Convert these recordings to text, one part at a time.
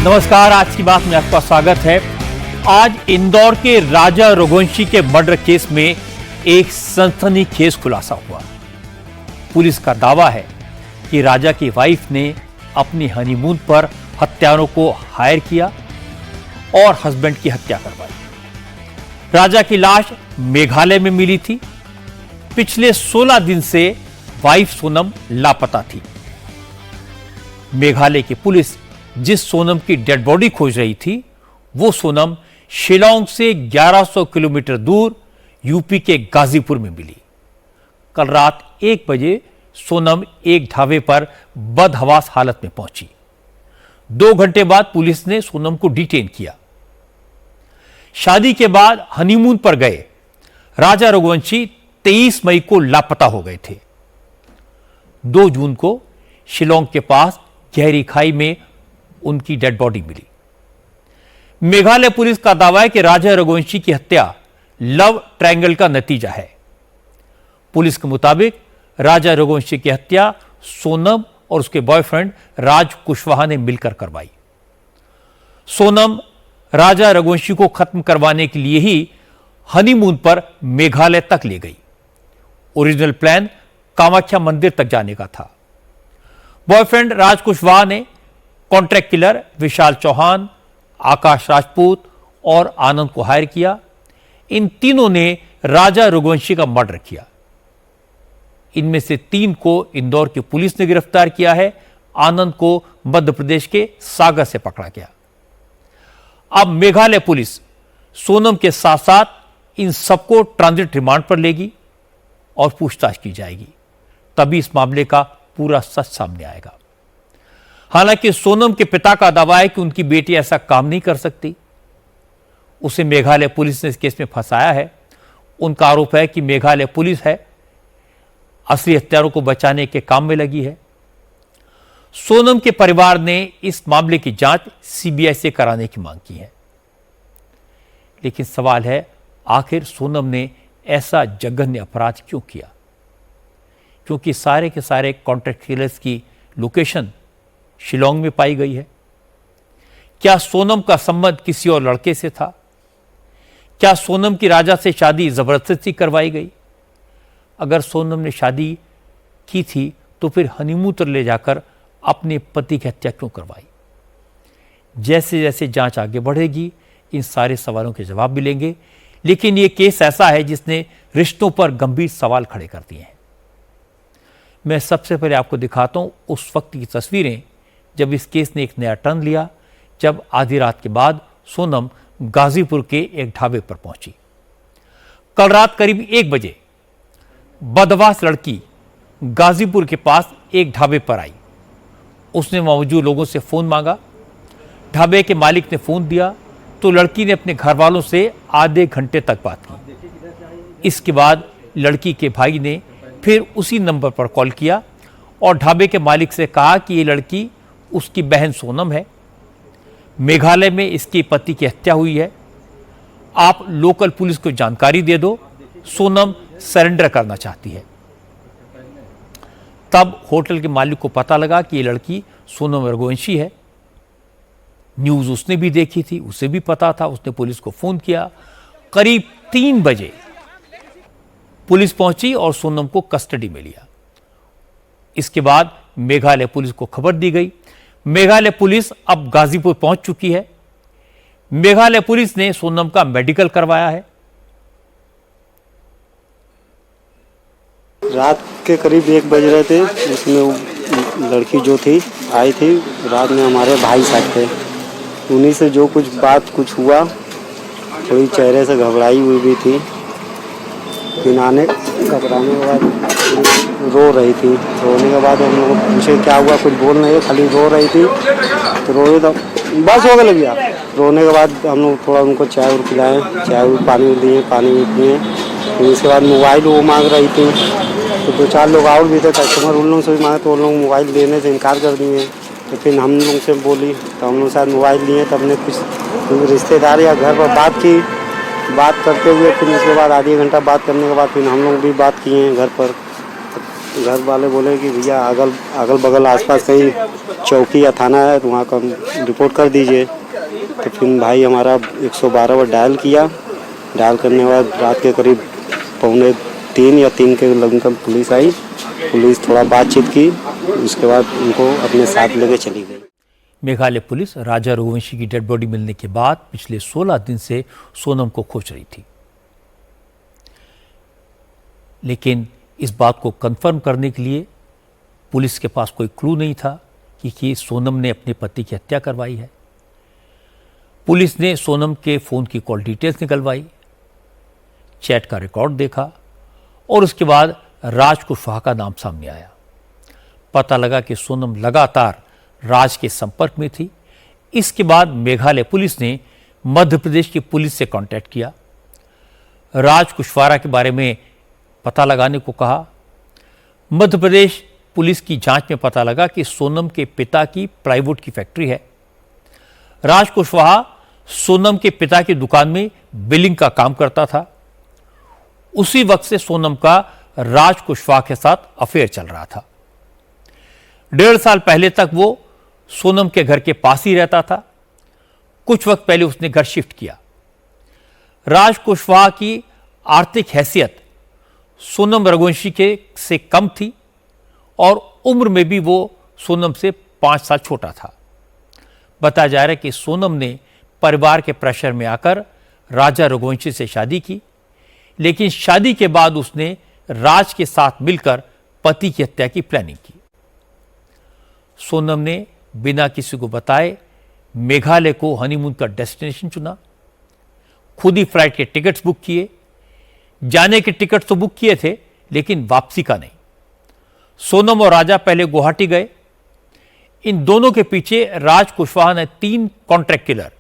नमस्कार, आज की बात में आपका स्वागत है। आज इंदौर के राजा रघुवंशी के मर्डर केस में एक सनसनीखेज खुलासा हुआ। पुलिस का दावा है कि राजा की वाइफ ने अपनी हनीमून पर हत्यारों को हायर किया और हस्बैंड की हत्या करवाई। राजा की लाश मेघालय में मिली थी। पिछले 16 दिन से वाइफ सोनम लापता थी। मेघालय की पुलिस जिस सोनम की डेड बॉडी खोज रही थी, वो सोनम शिलांग से 1100 किलोमीटर दूर यूपी के गाजीपुर में मिली। कल रात 1 बजे सोनम एक ढाबे पर बदहवास हालत में पहुंची। 2 घंटे बाद पुलिस ने सोनम को डिटेन किया। शादी के बाद हनीमून पर गए राजा रघुवंशी 23 मई को लापता हो गए थे। 2 जून को शिलांग के पास गहरी खाई में उनकी डेड बॉडी मिली। मेघालय पुलिस का दावा है कि राजा रघुवंशी की हत्या लव ट्रायंगल का नतीजा है। पुलिस के मुताबिक राजा रघुवंशी की हत्या सोनम और उसके बॉयफ्रेंड राज कुशवाहा ने मिलकर करवाई। सोनम राजा रघुवंशी को खत्म करवाने के लिए ही हनीमून पर मेघालय तक ले गई। ओरिजिनल प्लान कामाख्या मंदिर तक जाने का था। बॉयफ्रेंड राज कुशवाहा ने कॉन्ट्रैक्ट किलर विशाल चौहान, आकाश राजपूत और आनंद को हायर किया। इन तीनों ने राजा रघुवंशी का मर्डर किया। इनमें से 3 को इंदौर की पुलिस ने गिरफ्तार किया है। आनंद को मध्य प्रदेश के सागर से पकड़ा गया। अब मेघालय पुलिस सोनम के साथ साथ इन सबको ट्रांजिट रिमांड पर लेगी और पूछताछ की जाएगी। तभी इस मामले का पूरा सच सामने आएगा। हालांकि सोनम के पिता का दावा है कि उनकी बेटी ऐसा काम नहीं कर सकती। उसे मेघालय पुलिस ने इस केस में फंसाया है। उनका आरोप है कि मेघालय पुलिस है असली हत्यारों को बचाने के काम में लगी है। सोनम के परिवार ने इस मामले की जांच सीबीआई से कराने की मांग की है। लेकिन सवाल है, आखिर सोनम ने ऐसा जघन्य अपराध क्यों किया? क्योंकि सारे के सारे कॉन्ट्रैक्ट किलर्स की लोकेशन शिलांग में पाई गई है। क्या सोनम का संबंध किसी और लड़के से था? क्या सोनम की राजा से शादी जबरदस्ती करवाई गई? अगर सोनम ने शादी की थी तो फिर हनीमून पर ले जाकर अपने पति की हत्या क्यों करवाई? जैसे जैसे जांच आगे बढ़ेगी इन सारे सवालों के जवाब मिलेंगे। लेकिन यह केस ऐसा है जिसने रिश्तों पर गंभीर सवाल खड़े कर दिए हैं। मैं सबसे पहले आपको दिखाता हूं उस वक्त की तस्वीरें जब इस केस ने एक नया टर्न लिया, जब आधी रात के बाद सोनम गाजीपुर के एक ढाबे पर पहुंची। कल रात करीब 1 बजे बदमाश लड़की गाजीपुर के पास एक ढाबे पर आई। उसने मौजूद लोगों से फोन मांगा। ढाबे के मालिक ने फोन दिया तो लड़की ने अपने घर वालों से आधे घंटे तक बात की। इसके बाद लड़की के भाई ने फिर उसी नंबर पर कॉल किया और ढाबे के मालिक से कहा कि ये लड़की उसकी बहन सोनम है। मेघालय में इसके पति की हत्या हुई है। आप लोकल पुलिस को जानकारी दे दो। सोनम सरेंडर करना चाहती है। तब होटल के मालिक को पता लगा कि ये लड़की सोनम रघुवंशी है। न्यूज उसने भी देखी थी, उसे भी पता था। उसने पुलिस को फोन किया। करीब 3 बजे पुलिस पहुंची और सोनम को कस्टडी में लिया। इसके बाद मेघालय पुलिस को खबर दी गई। मेघालय पुलिस अब गाजीपुर पहुंच चुकी है। मेघालय पुलिस ने सोनम का मेडिकल करवाया है। रात के करीब 1 बज रहे थे। उसमें लड़की जो थी आई थी। रात में हमारे भाई साथ थे। उन्हीं से जो कुछ हुआ, थोड़ी चेहरे से घबराई हुई भी थी। घबराने के बाद रो रही थी। रोने के बाद हम लोग पूछे क्या हुआ, कुछ बोल नहीं, खाली रो रही थी। तो रोए तो बस हो गया भैया। रोने के बाद हम लोग थोड़ा उनको चाय पिलाएं, चाय पानी दिए, पानी पिए। फिर उसके बाद मोबाइल वो मांग रही थी। तो 2-4 लोग और भी थे कस्टमर, उन लोगों से भी मांगे तो उन लोग मोबाइल देने से इनकार कर दिए। तो फिर हम लोग से बोली तो हम लोग शायद मोबाइल लिए। तब हमने कुछ रिश्तेदार या घर पर बात की। बात करते हुए फिर उसके बाद आधी घंटा बात करने के बाद फिर हम लोग भी बात किए घर पर। घर वाले बोले कि भैया अगल बगल आसपास कहीं चौकी या थाना है तो वहाँ का रिपोर्ट कर दीजिए। तो फिर भाई हमारा 112 पर डायल किया। डायल करने के बाद रात के करीब 2:45 या 3 के लगभग पुलिस आई। पुलिस थोड़ा बातचीत की, उसके बाद उनको अपने साथ लेके चली गई। मेघालय पुलिस राजा रघुवंशी की डेड बॉडी मिलने के बाद पिछले 16 दिन से सोनम को खोज रही थी, लेकिन इस बात को कंफर्म करने के लिए पुलिस के पास कोई क्लू नहीं था कि सोनम ने अपने पति की हत्या करवाई है। पुलिस ने सोनम के फ़ोन की कॉल डिटेल्स निकलवाई, चैट का रिकॉर्ड देखा और उसके बाद राज कुशवाहा का नाम सामने आया। पता लगा कि सोनम लगातार राज के संपर्क में थी। इसके बाद मेघालय पुलिस ने मध्य प्रदेश की पुलिस से कांटेक्ट किया, राज कुशवाहा के बारे में पता लगाने को कहा। मध्य प्रदेश पुलिस की जांच में पता लगा कि सोनम के पिता की प्लाईवुड की फैक्ट्री है। राज कुशवाहा सोनम के पिता की दुकान में बिलिंग का काम करता था। उसी वक्त से सोनम का राज कुशवाहा के साथ अफेयर चल रहा था। 1.5 साल पहले तक वो सोनम के घर के पास ही रहता था। कुछ वक्त पहले उसने घर शिफ्ट किया। राज कुशवाहा की आर्थिक हैसियत सोनम रघुवंशी के से कम थी और उम्र में भी वो सोनम से 5 साल छोटा था। बताया जा रहा है कि सोनम ने परिवार के प्रेशर में आकर राजा रघुवंशी से शादी की, लेकिन शादी के बाद उसने राज के साथ मिलकर पति की हत्या की प्लानिंग की। सोनम ने बिना किसी को बताए मेघालय को हनीमून का डेस्टिनेशन चुना, खुद ही फ्लाइट के टिकट्स बुक किए। जाने के टिकट तो बुक किए थे, लेकिन वापसी का नहीं। सोनम और राजा पहले गुवाहाटी गए। इन दोनों के पीछे राज कुशवाहा ने 3 कॉन्ट्रैक्ट किलर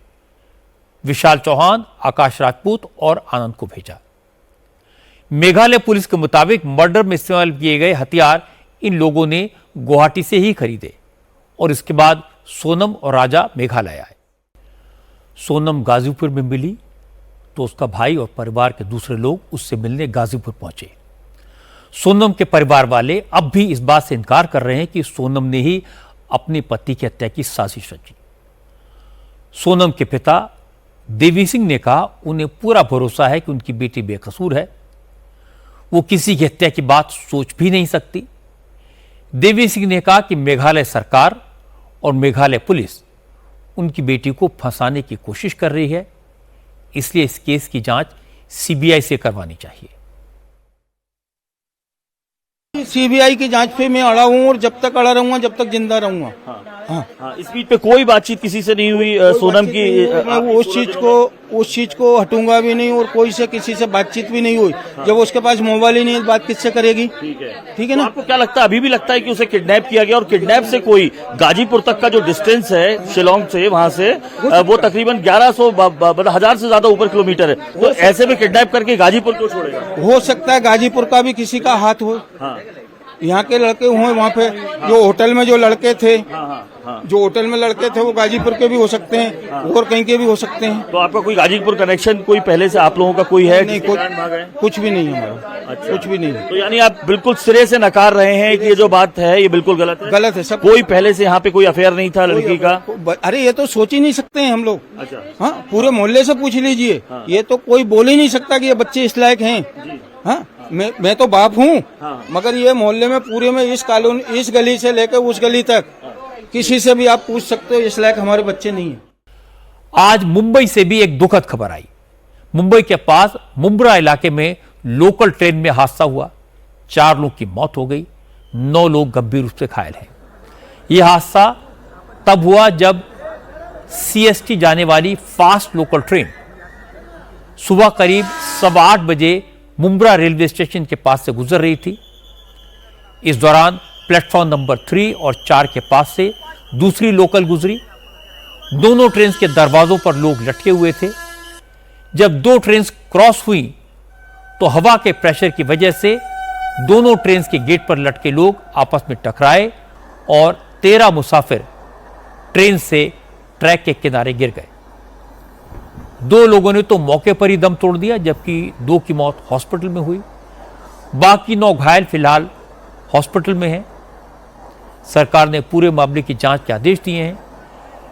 विशाल चौहान, आकाश राजपूत और आनंद को भेजा। मेघालय पुलिस के मुताबिक मर्डर में इस्तेमाल किए गए हथियार इन लोगों ने गुवाहाटी से ही खरीदे और इसके बाद सोनम और राजा मेघालय आए। सोनम गाजीपुर में मिली तो उसका भाई और परिवार के दूसरे लोग उससे मिलने गाजीपुर पहुंचे। सोनम के परिवार वाले अब भी इस बात से इनकार कर रहे हैं कि सोनम ने ही अपने पति की हत्या की साजिश रची। सोनम के पिता देवी सिंह ने कहा उन्हें पूरा भरोसा है कि उनकी बेटी बेकसूर है, वो किसी की हत्या की बात सोच भी नहीं सकती। देवी सिंह ने कहा कि मेघालय सरकार और मेघालय पुलिस उनकी बेटी को फंसाने की कोशिश कर रही है, इसलिए इस केस की जांच सीबीआई से करवानी चाहिए। सीबीआई की जांच पे मैं अड़ा हूँ और जब तक अड़ा रहूंगा जब तक जिंदा रहूंगा। हाँ, इस बीच पे कोई बातचीत किसी से नहीं हुई सोनम की? मैं उस चीज को हटूंगा भी नहीं और कोई से किसी से बातचीत भी नहीं हुई। जब उसके पास मोबाइल ही नहीं है बात किससे करेगी? ठीक है ना। तो आपको क्या लगता है, अभी भी लगता है कि उसे किडनैप किया गया? और किडनैप से कोई गाजीपुर तक का जो डिस्टेंस है शिलोंग से, वहां से वो तकरीबन 1100 से ज्यादा ऊपर किलोमीटर है। तो ऐसे में किडनैप करके गाजीपुर क्यों छोड़ेगा? हो सकता है गाजीपुर का भी किसी का हाथ हो। यहाँ के लड़के हुए वहाँ पे जो होटल में जो लड़के थे, जो होटल में लड़के थे वो गाजीपुर के भी हो सकते हैं और कहीं के भी हो सकते हैं। तो आपका कोई गाजीपुर कनेक्शन कोई पहले से आप लोगों का कोई है? नहीं, कुछ भी नहीं है हमारा। अच्छा, कुछ भी नहीं है। तो यानी आप बिल्कुल सिरे से नकार रहे हैं कि ये जो बात है ये बिल्कुल गलत है? गलत है सब। कोई पहले से यहाँ पे कोई अफेयर नहीं था लड़की का? अरे ये तो सोच ही नहीं सकते हैं हम लोग। अच्छा। हाँ, पूरे मोहल्ले से पूछ लीजिए। ये तो कोई बोल ही नहीं सकता कि ये बच्चे इस लायक हैं। हाँ, मैं तो बाप हूँ, मगर ये मोहल्ले में पूरे में इस कॉलोनी, इस गली से लेकर उस गली तक किसी से भी आप पूछ सकते हो, इस लायक हमारे बच्चे नहीं है। आज मुंबई से भी एक दुखद खबर आई। मुंबई के पास मुंब्रा इलाके में लोकल ट्रेन में हादसा हुआ। 4 लोगों की मौत हो गई, 9 लोग गंभीर रूप से घायल हैं। यह हादसा तब हुआ जब सीएसटी जाने वाली फास्ट लोकल ट्रेन सुबह करीब 8:15 बजे मुंब्रा रेलवे स्टेशन के पास से गुजर रही थी। इस दौरान प्लेटफॉर्म नंबर 3 और 4 के पास से दूसरी लोकल गुजरी। दोनों ट्रेन के दरवाजों पर लोग लटके हुए थे। जब 2 ट्रेन क्रॉस हुई तो हवा के प्रेशर की वजह से दोनों ट्रेन के गेट पर लटके लोग आपस में टकराए और 13 मुसाफिर ट्रेन से ट्रैक के किनारे गिर गए। 2 लोगों ने तो मौके पर ही दम तोड़ दिया, जबकि 2 की मौत हॉस्पिटल में हुई। बाकी 9 घायल फिलहाल हॉस्पिटल में हैं। सरकार ने पूरे मामले की जांच के आदेश दिए हैं।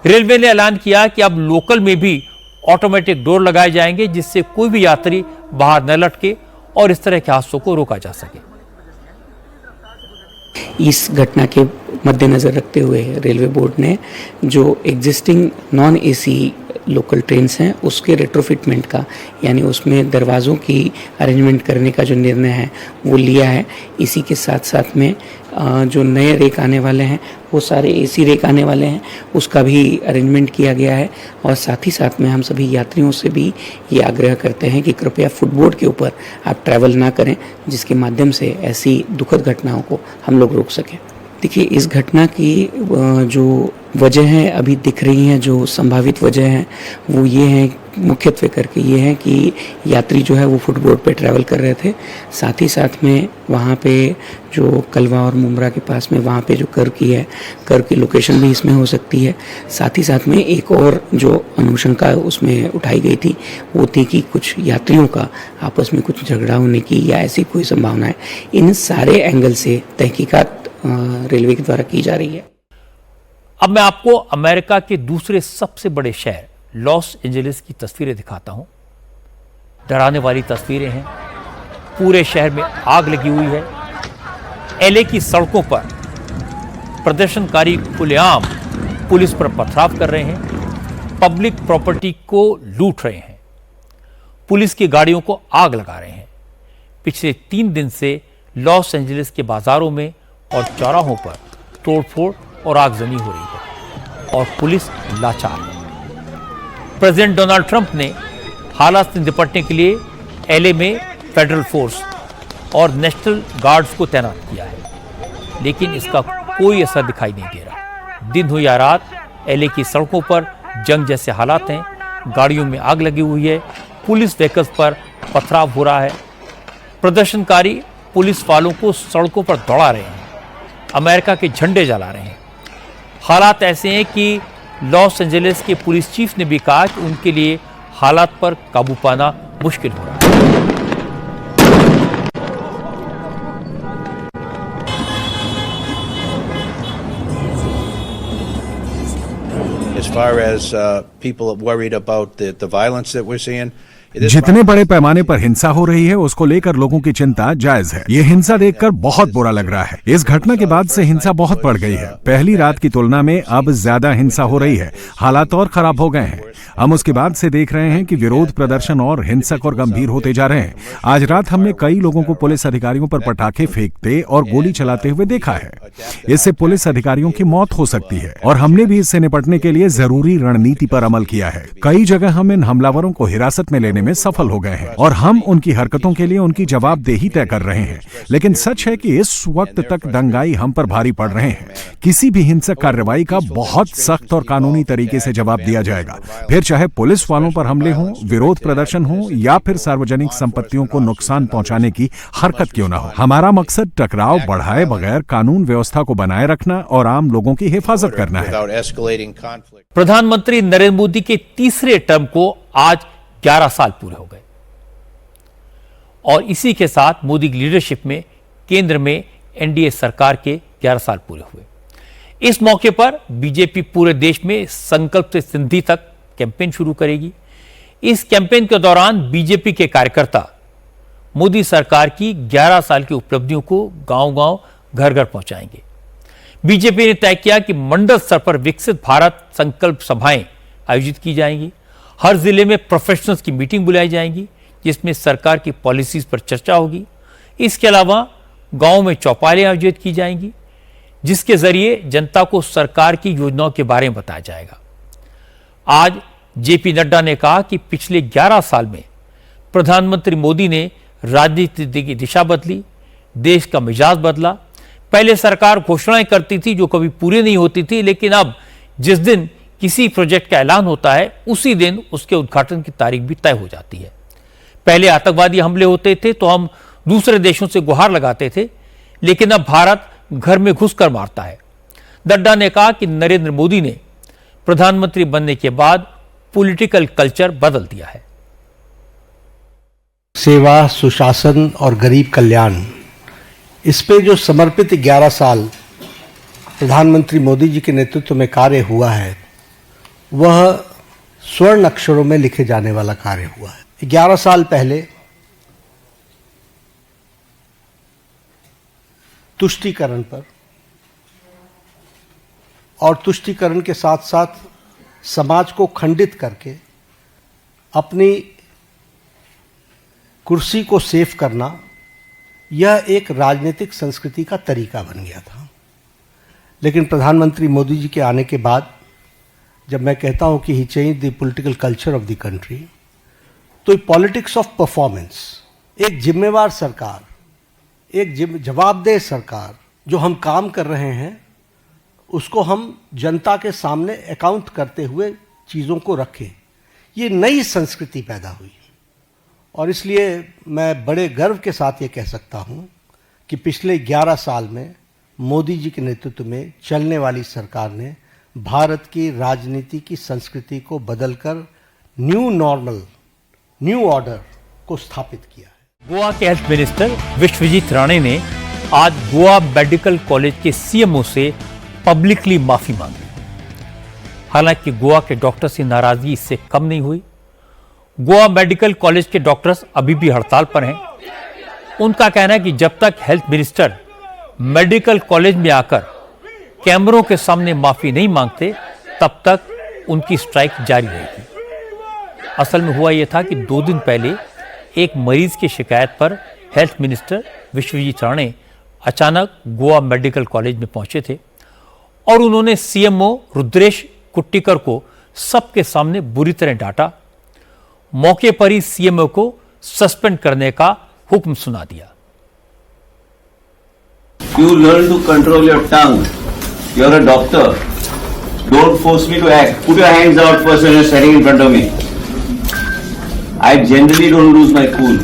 रेलवे ने ऐलान किया कि अब लोकल में भी ऑटोमेटिक डोर लगाए जाएंगे, जिससे कोई भी यात्री बाहर न लटके और इस तरह के हादसों को रोका जा सके। इस घटना के मद्देनजर रखते हुए रेलवे बोर्ड ने जो existing non AC local trains हैं उसके रेट्रोफिटमेंट का, यानी उसमें दरवाज़ों की अरेंजमेंट करने का जो निर्णय है वो लिया है। इसी के साथ साथ में जो नए रेक आने वाले हैं वो सारे एसी रेक आने वाले हैं, उसका भी अरेंजमेंट किया गया है। और साथ ही साथ में हम सभी यात्रियों से भी ये आग्रह करते हैं कि कृपया फुटबोर्ड के ऊपर आप ट्रैवल ना करें, जिसके माध्यम से ऐसी दुखद घटनाओं को हम लोग रोक सकें। देखिए, इस घटना की जो वजह है अभी दिख रही हैं, जो संभावित वजह है वो ये है, मुख्यत्वे करके ये है कि यात्री जो है वो फुटबोर्ड पे ट्रैवल कर रहे थे। साथ ही साथ में वहाँ पे जो कलवा और मुमरा के पास में वहाँ पे जो कर की लोकेशन भी इसमें हो सकती है। साथ ही साथ में एक और जो अनुशंका उसमें उठाई गई थी वो थी कि कुछ यात्रियों का आपस में कुछ झगड़ा होने की या ऐसी कोई संभावना है। इन सारे एंगल से तहकीकात रेलवे के द्वारा की जा रही है। अब मैं आपको अमेरिका के दूसरे सबसे बड़े शहर लॉस एंजलिस की तस्वीरें दिखाता हूं। डराने वाली तस्वीरें हैं। पूरे शहर में आग लगी हुई है। एलए की सड़कों पर प्रदर्शनकारी खुलेआम पुलिस पर पथराव कर रहे हैं, पब्लिक प्रॉपर्टी को लूट रहे हैं, पुलिस की गाड़ियों को आग लगा रहे हैं। पिछले 3 दिन से लॉस एंजलिस के बाजारों में और चौराहों पर तोड़फोड़ और आगजनी हो रही है और पुलिस लाचार है। प्रेसिडेंट डोनाल्ड ट्रंप ने हालात से निपटने के लिए एलए में फेडरल फोर्स और नेशनल गार्ड्स को तैनात किया है, लेकिन इसका कोई असर दिखाई नहीं दे रहा। दिन हो या रात, एलए की सड़कों पर जंग जैसे हालात हैं। गाड़ियों में आग लगी हुई है, पुलिस व्हीकल्स पर पथराव हो रहा है। प्रदर्शनकारी पुलिस वालों को सड़कों पर दौड़ा रहे हैं, अमेरिका के झंडे जला रहे हैं। हालात ऐसे हैं कि लॉस एंजलिस के पुलिस चीफ ने भी कहा कि उनके लिए हालात पर काबू पाना मुश्किल हो रहा है। As far as people worried about the violence that we're seeing, जितने बड़े पैमाने पर हिंसा हो रही है उसको लेकर लोगों की चिंता जायज है। ये हिंसा देखकर बहुत बुरा लग रहा है। इस घटना के बाद से हिंसा बहुत बढ़ गई है। पहली रात की तुलना में अब ज्यादा हिंसा हो रही है। हालात और खराब हो गए हैं। हम उसके बाद से देख रहे हैं कि विरोध प्रदर्शन और हिंसक और गंभीर होते जा रहे हैं। आज रात हमने कई लोगों को पुलिस अधिकारियों पर पटाखे फेंकते और गोली चलाते हुए देखा है। इससे पुलिस अधिकारियों की मौत हो सकती है और हमने भी इससे निपटने के लिए जरूरी रणनीति पर अमल किया है। कई जगह हम इन हमलावरों को हिरासत में लेने में सफल हो गए हैं और हम उनकी हरकतों के लिए उनकी जवाबदेही तय कर रहे हैं। लेकिन सच है कि इस वक्त तक दंगाई हम पर भारी पड़ रहे हैं। किसी भी हिंसक कार्रवाई का बहुत सख्त और कानूनी तरीके से जवाब दिया जाएगा, फिर चाहे पुलिस वालों पर हमले हों, विरोध प्रदर्शन हो या फिर सार्वजनिक संपत्तियों को नुकसान पहुंचाने की हरकत क्यों न हो। हमारा मकसद टकराव बढ़ाए बगैर कानून व्यवस्था को बनाए रखना और आम लोगों की हिफाजत करना है। प्रधानमंत्री नरेंद्र मोदी के तीसरे टर्म को आज 11 साल पूरे हो गए और इसी के साथ मोदी की लीडरशिप में केंद्र में एनडीए सरकार के 11 साल पूरे हुए। इस मौके पर बीजेपी पूरे देश में संकल्प से सिद्धि तक कैंपेन शुरू करेगी। इस कैंपेन के दौरान बीजेपी के कार्यकर्ता मोदी सरकार की 11 साल की उपलब्धियों को गांव-गांव, घर-घर पहुंचाएंगे। बीजेपी ने तय किया कि मंडल स्तर पर विकसित भारत संकल्प सभाएं आयोजित की जाएंगी। हर जिले में प्रोफेशनल्स की मीटिंग बुलाई जाएंगी जिसमें सरकार की पॉलिसीज पर चर्चा होगी। इसके अलावा गांव में चौपालें आयोजित की जाएंगी जिसके जरिए जनता को सरकार की योजनाओं के बारे में बताया जाएगा। आज जेपी नड्डा ने कहा कि पिछले 11 साल में प्रधानमंत्री मोदी ने राजनीति की दिशा बदली, देश का मिजाज बदला। पहले सरकार घोषणाएं करती थी जो कभी पूरी नहीं होती थी, लेकिन अब जिस दिन किसी प्रोजेक्ट का ऐलान होता है उसी दिन उसके उद्घाटन की तारीख भी तय हो जाती है। पहले आतंकवादी हमले होते थे तो हम दूसरे देशों से गुहार लगाते थे, लेकिन अब भारत घर में घुसकर मारता है। नड्डा ने कहा कि नरेंद्र मोदी ने प्रधानमंत्री बनने के बाद पॉलिटिकल कल्चर बदल दिया है। सेवा, सुशासन और गरीब कल्याण, इस पे जो समर्पित 11 साल प्रधानमंत्री मोदी जी के नेतृत्व में कार्य हुआ है, वह स्वर्ण अक्षरों में लिखे जाने वाला कार्य हुआ है। 11 साल पहले तुष्टीकरण पर और तुष्टीकरण के साथ साथ समाज को खंडित करके अपनी कुर्सी को सेव करना, यह एक राजनीतिक संस्कृति का तरीका बन गया था। लेकिन प्रधानमंत्री मोदी जी के आने के बाद जब मैं कहता हूं कि he change the political culture of the country, तो पॉलिटिक्स ऑफ परफॉर्मेंस, एक जिम्मेवार सरकार, एक जवाबदेह सरकार, जो हम काम कर रहे हैं उसको हम जनता के सामने अकाउंट करते हुए चीज़ों को रखें, ये नई संस्कृति पैदा हुई। और इसलिए मैं बड़े गर्व के साथ ये कह सकता हूँ कि पिछले 11 साल में मोदी जी के नेतृत्व में चलने वाली सरकार ने भारत की राजनीति की संस्कृति को बदलकर न्यू नॉर्मल, न्यू ऑर्डर को स्थापित किया है। गोवा के हेल्थ मिनिस्टर विश्वजीत राणे ने आज गोवा मेडिकल कॉलेज के सीएमओ से पब्लिकली माफी मांगी। हालांकि गोवा के डॉक्टर्स की नाराजगी इससे कम नहीं हुई। गोवा मेडिकल कॉलेज के डॉक्टर्स अभी भी हड़ताल पर हैं। उनका कहना है कि जब तक हेल्थ मिनिस्टर मेडिकल कॉलेज में आकर कैमरों के सामने माफी नहीं मांगते, तब तक उनकी स्ट्राइक जारी रहेगी। असल में हुआ यह था कि 2 दिन पहले एक मरीज की शिकायत पर हेल्थ मिनिस्टर विश्वजीत राणे अचानक गोवा मेडिकल कॉलेज में पहुंचे थे और उन्होंने सीएमओ रुद्रेश कुट्टिकर को सबके सामने बुरी तरह डांटा। मौके पर ही सीएमओ को सस्पेंड करने का हुक्म सुना दिया। You learn to control your tongue. You're a doctor. Don't force me to act. Put your hands out first when you're standing in front of me. I generally don't lose my cool.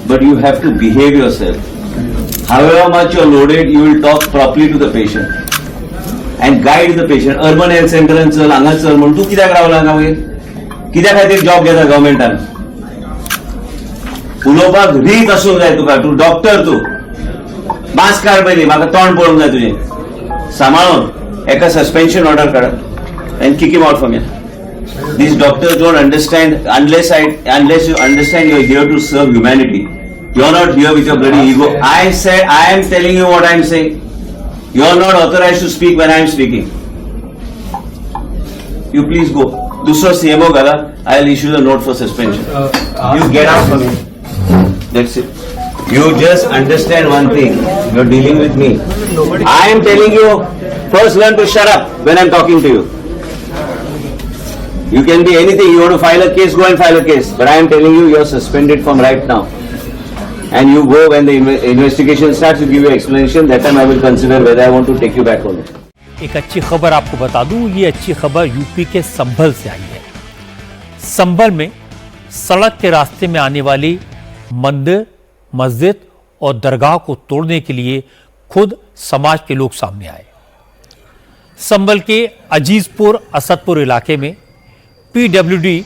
But you have to behave yourself. However much you're loaded, you will talk properly to the patient. And guide the patient. Urban health center and चल, हांगा चल म्हणून तू कित्याक रावला हांगा वयर? कित्या खातीर जॉब घेता गव्हर्मेंटान? उलोवपाक रीत आसूंक जाय तुका. तूं डॉक्टर तूं. मास्क काड पयलीं, म्हाका तोंड पळोवंक जाय तुजें. सांबाळून एका सस्पेन्शन ऑर्डर काडात and kick him out from here. These doctors don't understand unless you understand you're here to serve humanity. You're not here with your bloody ego. I am telling you what I'm saying. You're not authorized to speak when I'm speaking. You please go. दूसरा CMO गला, I'll issue the note for suspension. You get out from here. That's it. You just understand one thing. You're dealing with me. I am telling you, first learn to shut up when I'm talking to you. You can be anything. You want to file a case, go and file a case. But I am telling you, you're suspended from right now. And you go when the investigation starts, you give your explanation. That time I will consider whether I want to take you back or not. एक अच्छी खबर आपको बता दूं, ये अच्छी खबर UP के संभल से आई है। संभल में सड़क के रास्ते में आने वाली मंदिर, मस्जिद और दरगाह को तोड़ने के लिए खुद समाज के लोग सामने आए। संभल के अजीजपुर असदपुर इलाके में पीडब्ल्यूडी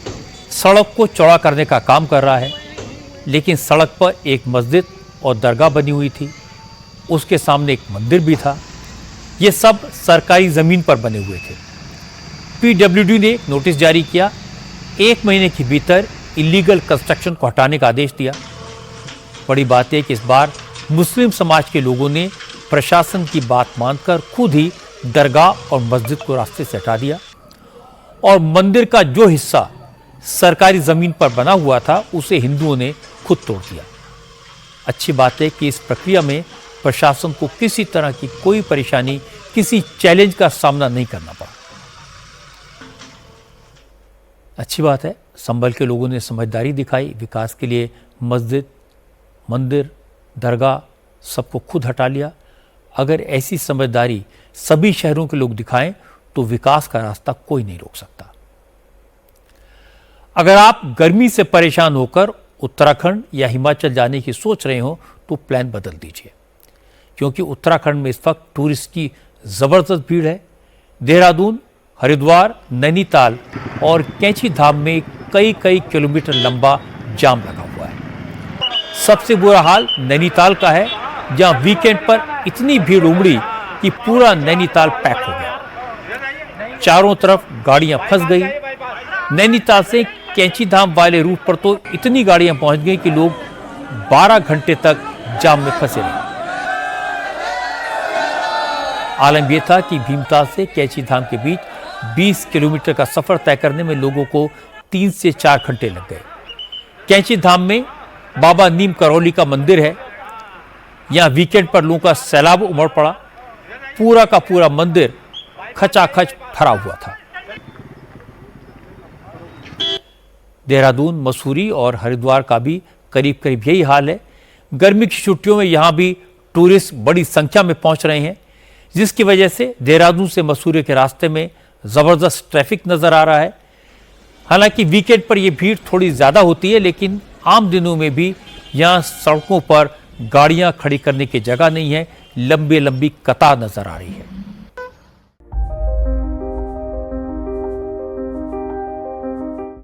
सड़क को चौड़ा करने का काम कर रहा है, लेकिन सड़क पर एक मस्जिद और दरगाह बनी हुई थी, उसके सामने एक मंदिर भी था। ये सब सरकारी ज़मीन पर बने हुए थे। पीडब्ल्यूडी ने नोटिस जारी किया, 1 महीने के भीतर इलीगल कंस्ट्रक्शन को हटाने का आदेश दिया। बड़ी बात है कि इस बार मुस्लिम समाज के लोगों ने प्रशासन की बात मानकर खुद ही दरगाह और मस्जिद को रास्ते से हटा दिया और मंदिर का जो हिस्सा सरकारी ज़मीन पर बना हुआ था उसे हिंदुओं ने खुद तोड़ दिया। अच्छी बात है कि इस प्रक्रिया में प्रशासन को किसी तरह की कोई परेशानी, किसी चैलेंज का सामना नहीं करना पड़ा। अच्छी बात है, संभल के लोगों ने समझदारी दिखाई, विकास के लिए मस्जिद, मंदिर, दरगाह सबको खुद हटा लिया। अगर ऐसी समझदारी सभी शहरों के लोग दिखाएं तो विकास का रास्ता कोई नहीं रोक सकता। अगर आप गर्मी से परेशान होकर उत्तराखंड या हिमाचल जाने की सोच रहे हो तो प्लान बदल दीजिए, क्योंकि उत्तराखंड में इस वक्त टूरिस्ट की ज़बरदस्त भीड़ है। देहरादून, हरिद्वार, नैनीताल और कैंची धाम में कई किलोमीटर लंबा जाम लगा हुआ है। सबसे बुरा हाल नैनीताल का है, जहां वीकेंड पर इतनी भीड़ उमड़ी कि पूरा नैनीताल पैक हो गया। चारों तरफ गाड़ियां फंस गई। नैनीताल से कैंची धाम वाले रूट पर तो इतनी गाड़ियां पहुंच गई कि लोग 12 घंटे तक जाम में फंसे रहे। आलम यह था कि भीमताल से कैंची धाम के बीच 20 किलोमीटर का सफर तय करने में लोगों को 3 से 4 घंटे लग गए। कैंची धाम में बाबा नीम करौली का मंदिर है। यहां वीकेंड पर लोगों का सैलाब उमड़ पड़ा। पूरा का पूरा मंदिर खचाखच भरा हुआ था। देहरादून, मसूरी और हरिद्वार का भी करीब करीब यही हाल है। गर्मी की छुट्टियों में यहां भी टूरिस्ट बड़ी संख्या में पहुंच रहे हैं, जिसकी वजह से देहरादून से मसूरी के रास्ते में जबरदस्त ट्रैफिक नजर आ रहा है। हालांकि वीकेंड पर यह भीड़ थोड़ी ज्यादा होती है, लेकिन आम दिनों में भी यहां सड़कों पर गाड़ियां खड़ी करने की जगह नहीं है। लंबी लंबी कतार नजर आ रही है।